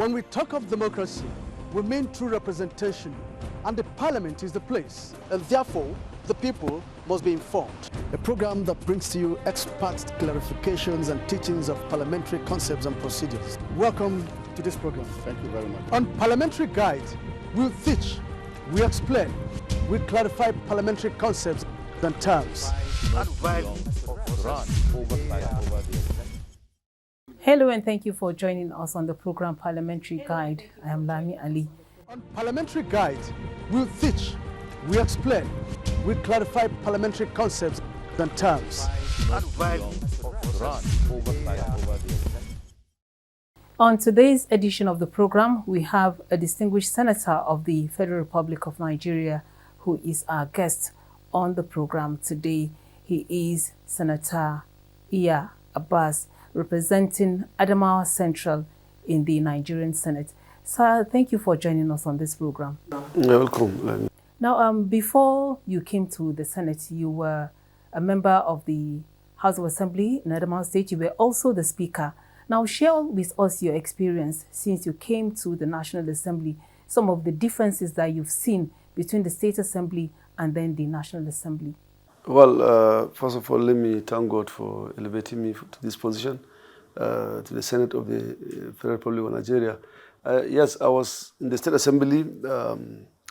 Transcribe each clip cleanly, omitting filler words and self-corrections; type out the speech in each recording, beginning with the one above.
When we talk of democracy, we mean true representation, and the parliament is the place, and therefore the people must be informed. A program that brings to you expert clarifications and teachings of parliamentary concepts and procedures. Welcome to this program. Thank you very much. On Parliamentary Guide, we'll teach, we explain, we clarify parliamentary concepts and terms. Hello and thank you for joining us on the program Parliamentary Guide. I am Lami Ali. On Parliamentary Guide, we'll teach, we explain, we clarify parliamentary concepts and terms. On today's edition of the program, we have a distinguished senator of the Federal Republic of Nigeria who is our guest on the program today. He is Senator Abbas, representing Adamawa Central in the Nigerian Senate. Sir, thank you for joining us on this program. You're welcome. Now, before you came to the Senate, you were a member of the House of Assembly in Adamawa State. You were also the Speaker. Now, share with us your experience since you came to the National Assembly, some of the differences that you've seen between the State Assembly and then the National Assembly. Well, first of all, let me thank God for elevating me to this position, to the Senate of the Federal Republic of Nigeria. Yes, I was in the State Assembly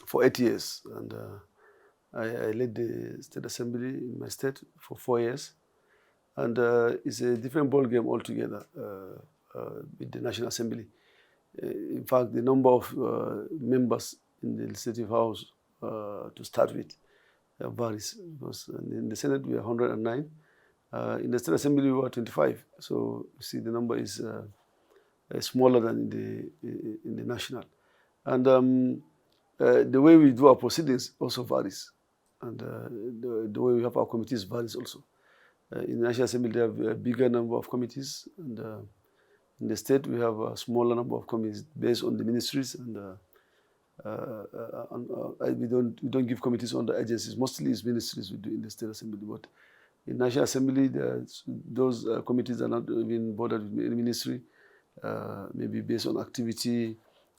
for 8 years, and I led the State Assembly in my state for 4 years. And it's a different ball game altogether with the National Assembly. In fact, the number of members in the Legislative House to start with varies. Because in the Senate, we are 109. In the State Assembly, we were 25. So, you see, the number is smaller than in the national. And the way we do our proceedings also varies. And the way we have our committees varies also. In the National Assembly, they have a bigger number of committees, and in the state, we have a smaller number of committees based on the ministries, and we don't give committees under agencies. Mostly, it's ministries we do in the State Assembly, but in National Assembly, those committees are not even bothered with any ministry, maybe based on activity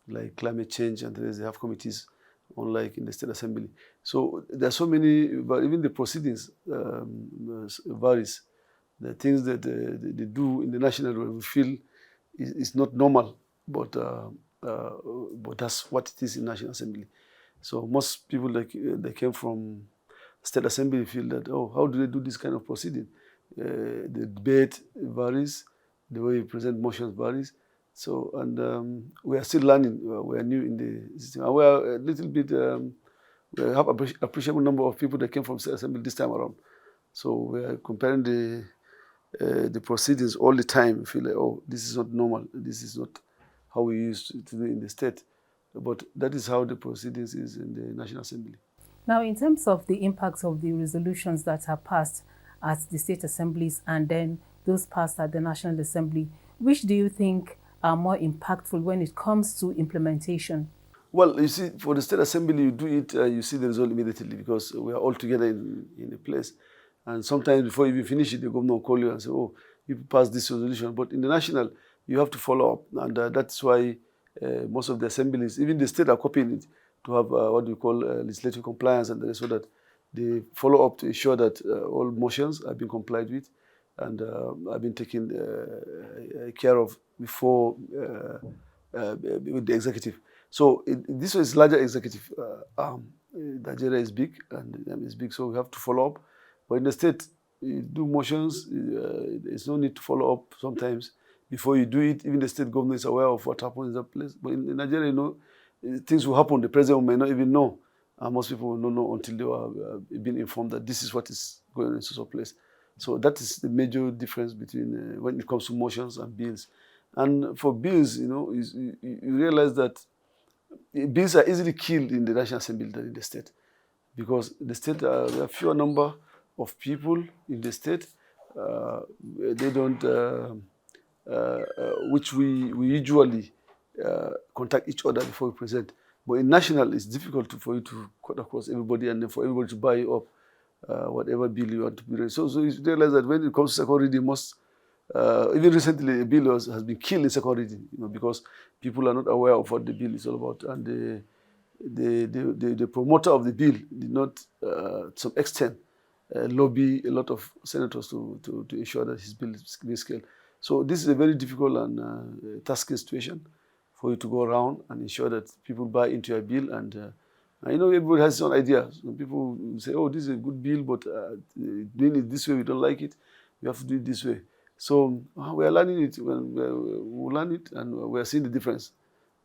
like climate change, and they have committees unlike in the State Assembly. So there are so many, but even the proceedings varies. The things that they do in the national we feel is not normal, but that's what it is in National Assembly. So most people that came from State Assembly feel that, oh, how do they do this kind of proceeding? The debate varies, the way you present motions varies. So, and we are still learning. We are new in the system. And we are a little bit, we have an appreciable number of people that came from State Assembly this time around. So we are comparing the proceedings all the time. We feel like, oh, this is not normal. This is not how we used to do in the state. But that is how the proceedings is in the National Assembly. Now, in terms of the impacts of the resolutions that are passed at the state assemblies and then those passed at the National Assembly, which do you think are more impactful when it comes to implementation? Well, you see, for the State Assembly, you do it, you see the result immediately because we are all together in a place. And sometimes before you even finish it, the governor will call you and say, oh, you passed this resolution. But in the national, you have to follow up. And that's why most of the assemblies, even the state, are copying it to have what we call legislative compliance, and so that they follow up to ensure that all motions have been complied with and have been taken care of before with the executive. So this is larger executive arm. Nigeria is big, and it's big, so we have to follow up. But in the state, you do motions, there's no need to follow up sometimes. Before you do it, even the state government is aware of what happens in that place. But in Nigeria, you know, things will happen. The president may not even know. Most people will not know until they are being informed that this is what is going on in such a place. So that is the major difference between when it comes to motions and bills. And for bills, you know, you realize that bills are easily killed in the National Assembly than in the state. Because the state, there are fewer number of people in the state. They don't, which we usually contact each other before we present. But in national, it's difficult for you to cut across everybody and then for everybody to buy you up whatever bill you want to be ready. So you realize that when it comes to second reading, most Even recently, a bill has been killed in second reading, because people are not aware of what the bill is all about. And the promoter of the bill did not, to some extent, lobby a lot of senators to ensure that his bill is being scaled. So this is a very difficult and tasking situation for you to go around and ensure that people buy into your bill. And everybody has his own ideas. People say, oh, this is a good bill, but doing it this way, we don't like it. We have to do it this way. So we are learning it. We learn it, and we are seeing the difference.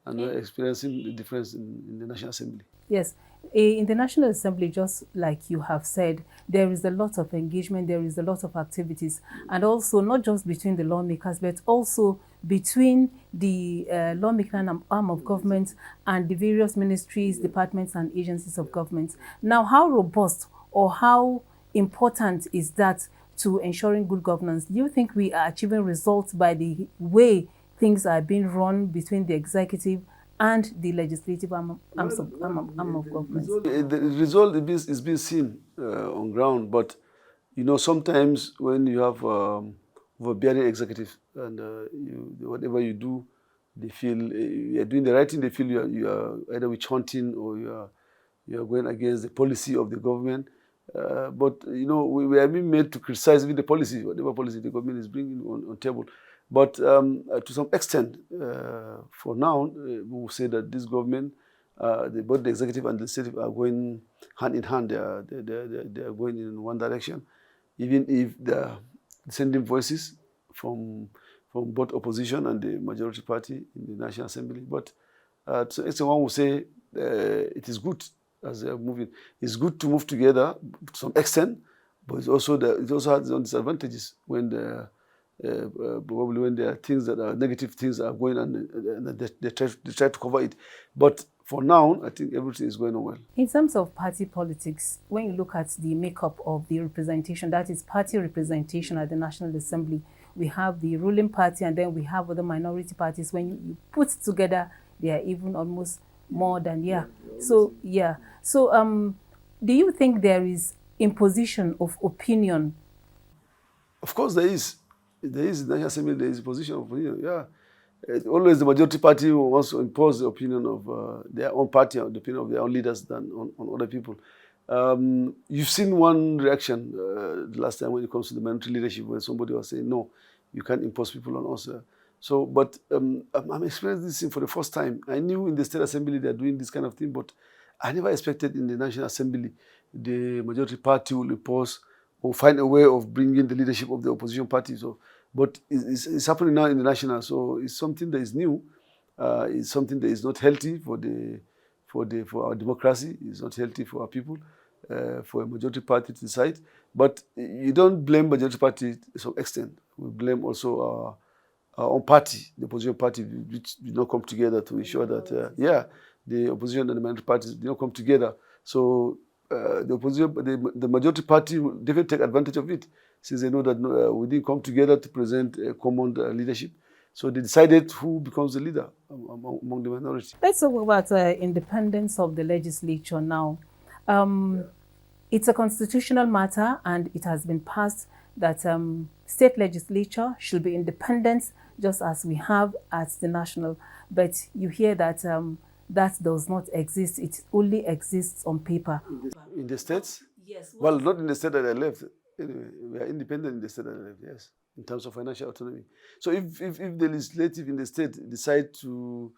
And we're experiencing the difference in the National Assembly. Yes. In the National Assembly, just like you have said, there is a lot of engagement, there is a lot of activities, and also not just between the lawmakers, but also between the lawmaking arm of government and the various ministries, departments, and agencies of government. Now, how robust or how important is that to ensuring good governance? Do you think we are achieving results by the way things are being run between the executive and the legislative arm of government? The result is being seen on ground, but sometimes when you have overbearing executive and whatever you do, they feel you are doing the right thing. They feel you are either witch hunting or you are going against the policy of the government. But we are being made to criticize with the policy, whatever policy the government is bringing on table. But to some extent, for now, we will say that this government, both the executive and the legislative, are going hand in hand. They are going in one direction, even if they are sending voices from both opposition and the majority party in the National Assembly. But to some extent, one will say it is good as they are moving. It's good to move together to some extent, but it also has its own disadvantages probably when there are things that are negative things are going on, and they try to cover it. But for now, I think everything is going on well. In terms of party politics, when you look at the makeup of the representation, that is party representation at the National Assembly, we have the ruling party and then we have other minority parties. When you put together, they are even almost more than, So, do you think there is imposition of opinion? Of course there is. There is in the National Assembly, there is a position of opinion, always the majority party wants to impose the opinion of their own party, or the opinion of their own leaders than on other people. You've seen one reaction the last time when it comes to the minority leadership, where somebody was saying, no, you can't impose people on us. But I'm experiencing this thing for the first time. I knew in the State Assembly they're doing this kind of thing, but I never expected in the National Assembly the majority party will impose or find a way of bringing the leadership of the opposition party. But it's happening now in the national. So it's something that is new. It's something that is not healthy for our democracy. It's not healthy for our people, for a majority party to decide. But you don't blame majority party to some extent. We blame also our own party, the opposition party, which did not come together to ensure that the opposition and the minority parties did not come together. So the opposition, the majority party will definitely take advantage of it, since they know that we didn't come together to present a common leadership. So they decided who becomes the leader among the minority. Let's talk about independence of the legislature now. It's a constitutional matter, and it has been passed that state legislature should be independent, just as we have at the national. But you hear that that does not exist. It only exists on paper. In the states? Yes. Well, not in the state that I left. Anyway, we are independent in the state that I left, yes, in terms of financial autonomy. So if the legislative in the state decide to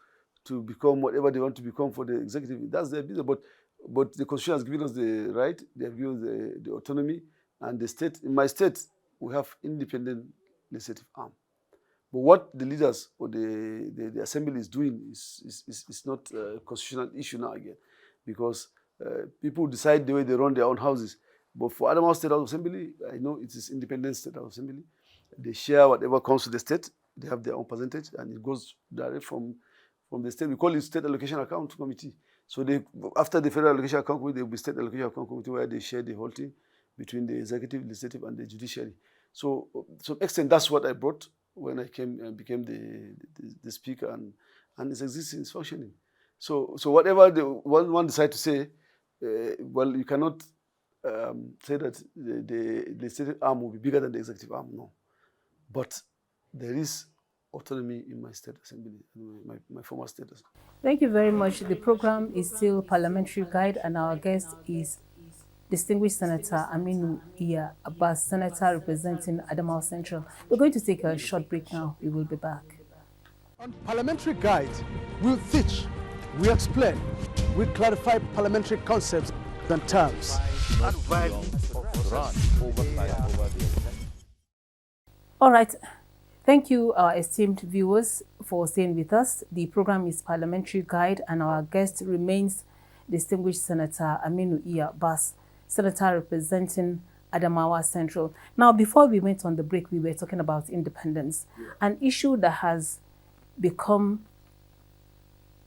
become whatever they want to become for the executive, that's their business. But the Constitution has given us the right, they have given us the autonomy, and the state, in my state, we have independent legislative arm. But what the leaders or the assembly is doing is not a constitutional issue now again, because people decide the way they run their own houses. But for Adamawa State House Assembly, I know it is independent State House Assembly. They share whatever comes to the state. They have their own percentage, and it goes direct from the state. We call it State Allocation Account Committee. So after the Federal Allocation Account Committee, there will be State Allocation Account Committee, where they share the whole thing between the executive, legislative, and the judiciary. So to some extent, that's what I brought when I came and became the speaker, and it's existing, it's functioning. So whatever one decide to say, well, you cannot say that the legislative arm will be bigger than the executive arm, no. But there is autonomy in my state assembly, my former status. Thank you very much. The program is still Parliamentary Guide, and our guest is distinguished Senator Aminu Iya Abbas, Senator representing Adamawa Central. We're going to take a short break now. We will be back. On Parliamentary Guide, we'll teach, we explain, we clarify parliamentary concepts and terms. All right. Thank you, our esteemed viewers, for staying with us. The program is Parliamentary Guide, and our guest remains distinguished Senator Aminu Iya Abbas, Senator representing Adamawa Central. Now, before we went on the break, we were talking about independence, an issue that has become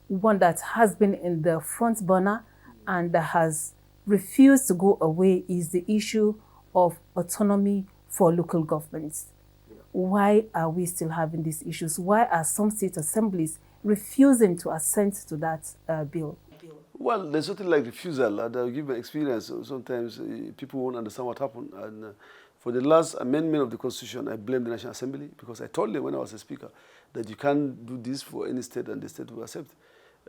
one that has been in the front burner and that has refused to go away is the issue of autonomy for local governments. Why are we still having these issues? Why are some state assemblies refusing to assent to that bill? Well, there's something like refusal, and I'll give my experience. Sometimes people won't understand what happened. And for the last amendment of the Constitution, I blame the National Assembly because I told them when I was a speaker that you can't do this for any state and the state will accept.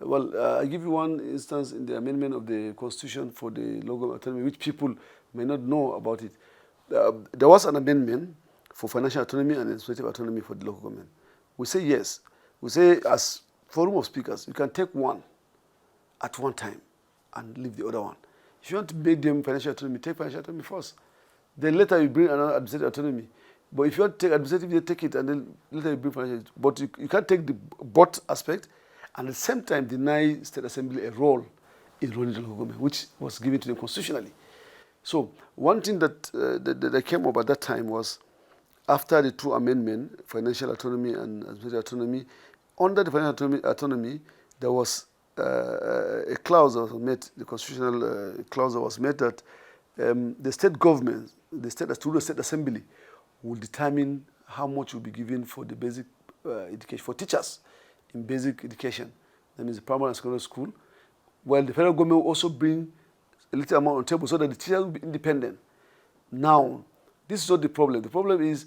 Well, I'll give you one instance in the amendment of the Constitution for the local autonomy, which people may not know about it. There was an amendment for financial autonomy and administrative autonomy for the local government. We say yes. We say as forum of speakers, you can take one at one time and leave the other one. If you want to make them financial autonomy, take financial autonomy first. Then later you bring another administrative autonomy. But if you want to take administrative, you take it and then later you bring financial. But you can't take the both aspect and at the same time deny State Assembly a role in running the local government, which was given to them constitutionally. So one thing that came up at that time was after the two amendments, financial autonomy and administrative autonomy, under the financial autonomy, there was a clause that was made, the constitutional clause that was made that the state government, the state assembly, will determine how much will be given for the basic education, for teachers in basic education, that means the primary and secondary school, while the federal government will also bring a little amount on the table so that the teachers will be independent. Now, this is not the problem. The problem is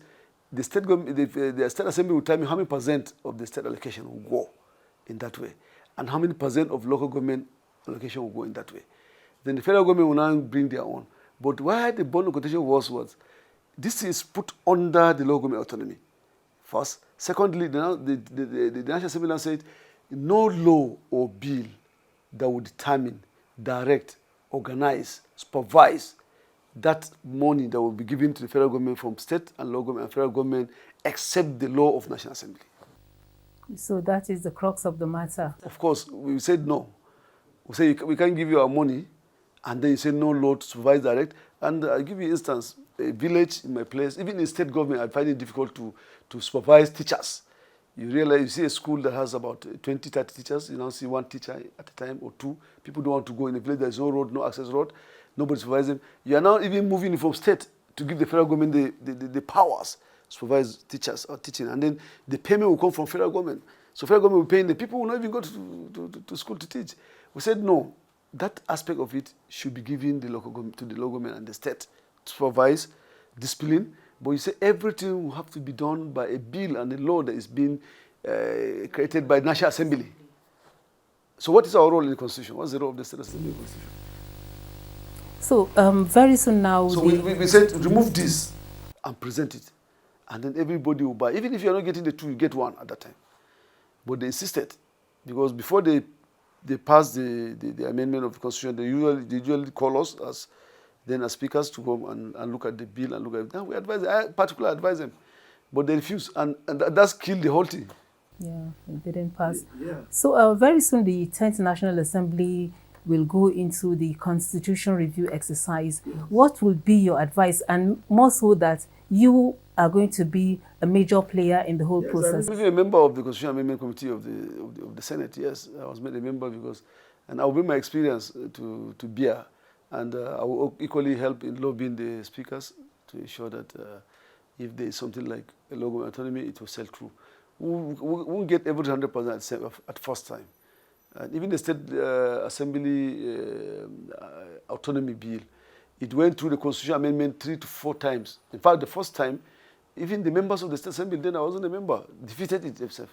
the state government, the state assembly will tell me how many % of the state allocation will go in that way, and how many % of local government allocation will go in that way. Then the federal government will now bring their own. But why the bond of contention was this is put under the local government autonomy. First. Secondly, the National Assembly now said no law or bill that will determine, direct, organize, supervise that money that will be given to the federal government from state and local government and federal government except the law of National Assembly. So that is the crux of the matter. Of course, we said no. We say we can't give you our money, and then you say no law to supervise direct. And I'll give you an instance, a village in my place, even in state government, I find it difficult to supervise teachers. You realize, you see a school that has about 20, 30 teachers, you now see one teacher at a time or two. People don't want to go in a village, there's no road, no access road, nobody supervises them. You are now even moving from state to give the federal government the powers to supervise teachers or teaching, and then the payment will come from federal government. So federal government will pay, the people will not even go to school to teach. We said no, that aspect of it should be given the local government, to the local government and the state to supervise, discipline. But you say everything will have to be done by a bill and a law that is being created by the National Assembly. So what is our role in the Constitution? What's the role of the State Assembly in the Constitution? So very soon now... So we said remove this and present it. And then everybody will buy. Even if you're not getting the two, you get one at that time. But they insisted. Because before they passed the amendment of the Constitution, they usually call us as speakers to come and look at the bill and look at it. Now we advise, I particularly advise them. But they refuse. And that's killed the whole thing. Yeah, it didn't pass. Yeah. So very soon the 10th National Assembly will go into the constitution review exercise. Yes. What will be your advice? And more so that you are going to be a major player in the whole process. I'm a member of the Constitutional Amendment Committee of the Senate. Yes, I was made a member and I will bring my experience to bear. And I will equally help in lobbying the speakers to ensure that if there is something like a local autonomy, it will sell through. We won't get every 100% at first time. And even the State Assembly autonomy bill, it went through the Constitutional Amendment 3 to 4 times. In fact, the first time, Even the members of the State Assembly, then I wasn't a member, defeated it themselves.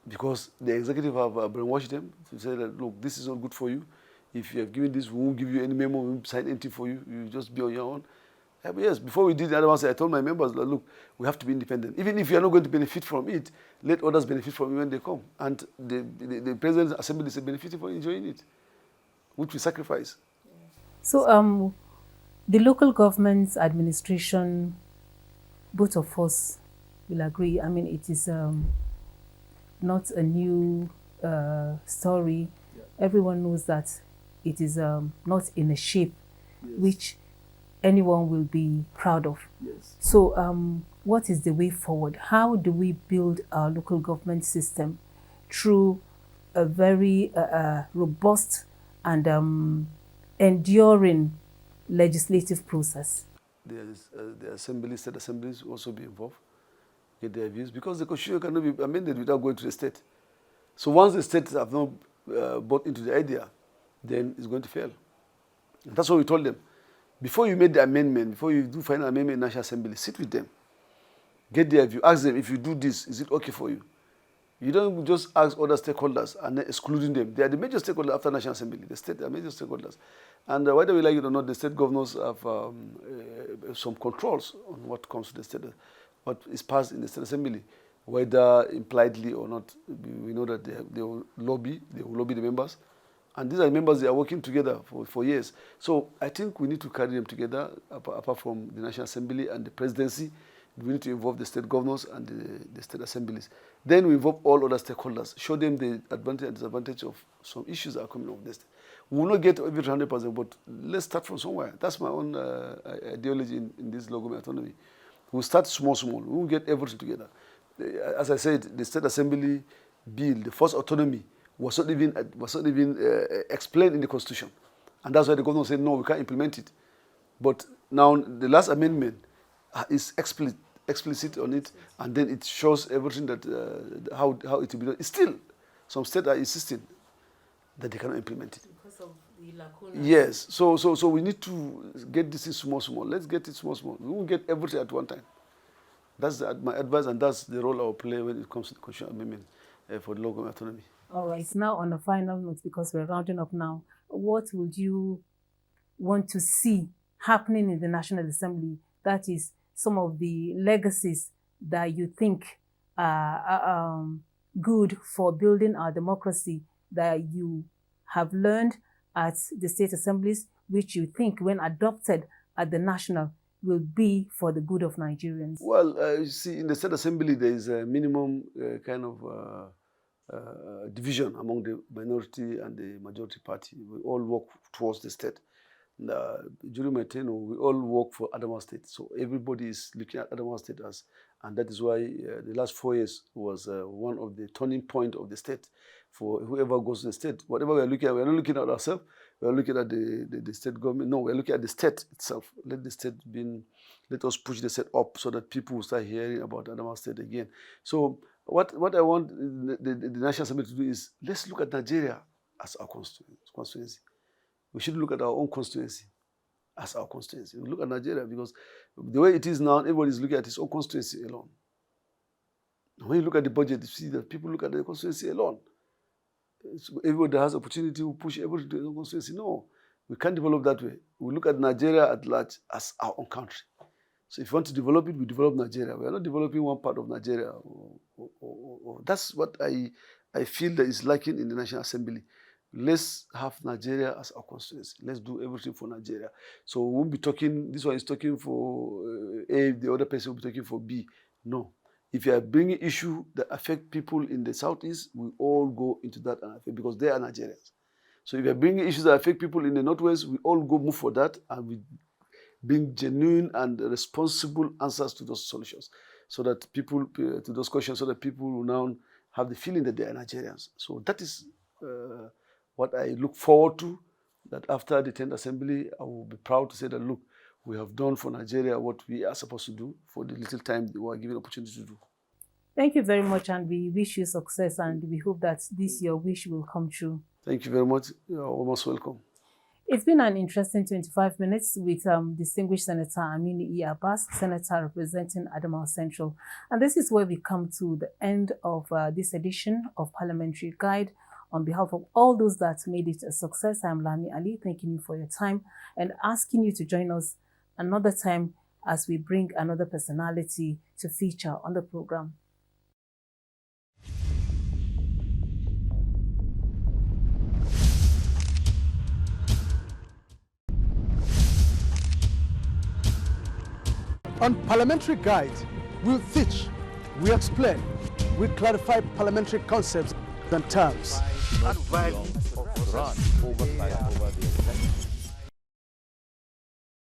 Because the executive have brainwashed them to say that, look, this is not good for you. If you have given this, we won't give you any memo, we won't sign anything for you. You just be on your own. But yes, before we did the other ones, I told my members, look, we have to be independent. Even if you are not going to benefit from it, let others benefit from it when they come. And the President's Assembly is benefiting from enjoying it, which we sacrifice. So the local government's administration, both of us will agree, I mean, it is not a new story. Yeah. Everyone knows that it is not in a shape which anyone will be proud of. Yes. So what is the way forward? How do we build our local government system through a very robust and enduring legislative process? The assembly, state assemblies will also be involved, get their views, because the constitution cannot be amended without going to the state. So once the states have not bought into the idea, then it's going to fail. And that's what we told them. Before you make the amendment, before you do final amendment in National Assembly, sit with them, get their view, ask them, if you do this, is it okay for you? You don't just ask other stakeholders and then excluding them. They are the major stakeholders after National Assembly. The state are major stakeholders. And whether we like it or not, the state governors have some controls on what comes to the state, what is passed in the State Assembly, whether impliedly or not. We know that they will lobby the members. And these are the members, they are working together for years. So I think we need to carry them together, apart from the National Assembly and the presidency. We need to involve the state governors and the state assemblies. Then we involve all other stakeholders, show them the advantage and disadvantage of some issues that are coming up this. We will not get every 100%, but let's start from somewhere. That's my own ideology in this local autonomy. We'll start small. We won't get everything together. As I said, the State Assembly bill, the first autonomy, was not even explained in the Constitution. And that's why the government said, no, we can't implement it. But now the last amendment is explicit on it, and then it shows everything that how it will be done. Still, some states are insisting that they cannot implement it. Because of the lacuna. Yes. So we need to get this in small. Let's get it small. We won't get everything at one time. That's my advice, and that's the role I will play when it comes to the constitutional amendment for the local autonomy. All right. Now, on a final note, because we're rounding up now, what would you want to see happening in the National Assembly? That is, some of the legacies that you think are good for building our democracy that you have learned at the state assemblies, which you think, when adopted at the national, will be for the good of Nigerians? Well, you see, in the state assembly, there is a minimum kind of division among the minority and the majority party. We all work towards the state. During my tenure, we all work for Adamawa State. So everybody is looking at Adamawa State and that is why the last 4 years was one of the turning point of the state for whoever goes to the state. Whatever we are looking at, we are not looking at ourselves. We are looking at the state government. No, we are looking at the state itself. Let us push the state up so that people will start hearing about Adamawa State again. So what I want the National Assembly to do is, let's look at Nigeria as our constituency. We should look at our own constituency as our constituency. We look at Nigeria because the way it is now, everybody is looking at his own constituency alone. When you look at the budget, you see that people look at the constituency alone. So everybody has opportunity to push everything to their own constituency. No, we can't develop that way. We look at Nigeria at large as our own country. So if you want to develop it, we develop Nigeria. We are not developing one part of Nigeria. That's what I feel that is lacking in the National Assembly. Let's have Nigeria as our constituency. Let's do everything for Nigeria. So we won't be talking, this one is talking for A, the other person will be talking for B. No. If you are bringing issues that affect people in the southeast, we all go into that and affect, because they are Nigerians. So if you are bringing issues that affect people in the northwest, we all go move for that, and we bring genuine and responsible answers to those solutions, so that people, to those questions, so that people will now have the feeling that they are Nigerians. So that is what I look forward to, that after the 10th Assembly, I will be proud to say that, look, we have done for Nigeria what we are supposed to do for the little time we are given opportunity to do. Thank you very much, and we wish you success, and we hope that this your wish will come true. Thank you very much. You are almost welcome. It's been an interesting 25 minutes with distinguished Senator Aminu Abbas, Senator representing Adamawa Central. And this is where we come to the end of this edition of Parliamentary Guide. On behalf of all those that made it a success, I'm Lami Ali, thanking you for your time and asking you to join us another time as we bring another personality to feature on the program. On Parliamentary Guide, we'll teach, we explain, we clarify parliamentary concepts and terms. Not violence or run oversight over the election.